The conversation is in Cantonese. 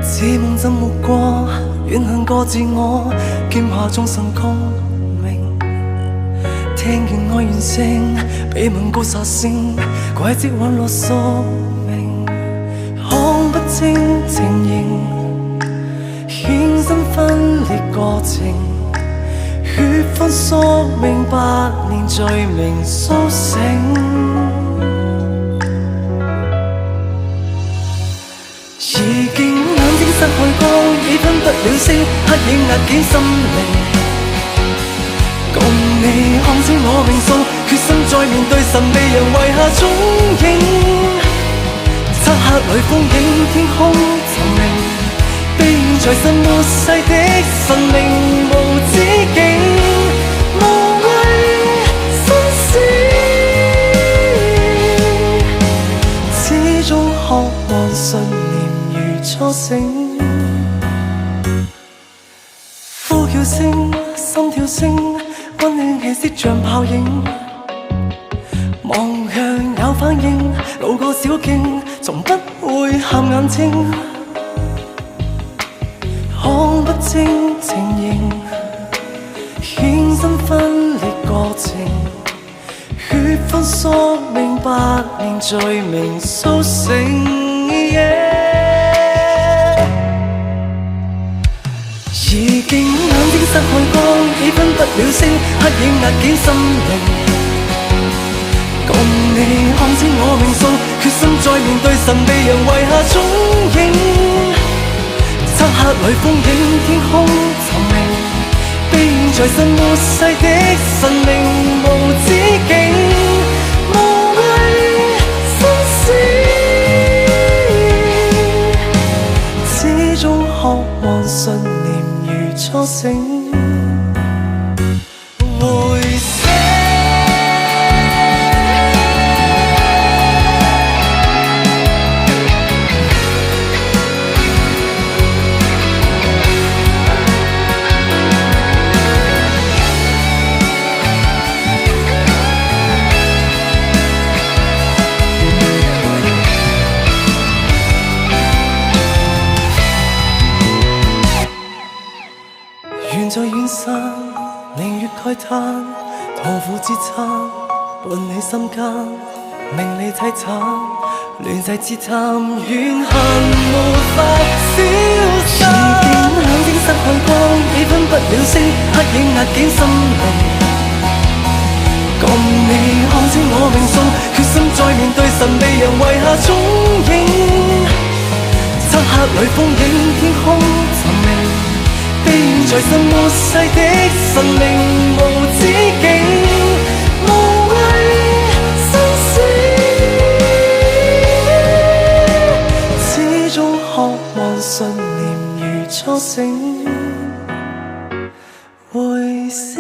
似夢怎沒過，遠行過自我，劍下終生功名。聽見愛怨聲，被問告殺聲，軌跡殞落宿命，看不清情形，衍生分裂過程，血分宿命，百年罪名甦醒。已經眼睛失去光，已分不了聲，黑影壓緊心靈。共你看清我命數，決心再面對神秘人遺下蹤影。漆黑裏風影，天空沉明，悲怨在身末世的神明，無止境，無畏生死，始終渴望信念如初醒。呼叫聲，心跳聲，溫暖氣息像泡影，望向有反應，路過小徑，從不會合眼睛，看不清情形，衍生分裂過程，血分宿命，百年罪名甦醒。已經眼睛失去光，已分不了聲，黑影壓緊心靈。共你看清我命數，決心再面對神秘人遺下蹤影。漆黑裏風影，天空沉明，悲怨在身末世的神明，無止境，無畏生死，始終渴望信念如初醒。緣在遠散，寧願慨嘆，痛苦之餐，伴你心間，名利凄慘，亂世之貪，怨恨無法消散。已經眼睛失去光，已分不了聲，黑影壓緊心靈。共你看清我命數，決心再面對神秘人遺下蹤影。漆黑裏風影，天空沉明，悲怨在身末世的神明，無止境，無畏生死，始終渴望信念如初醒，會醒。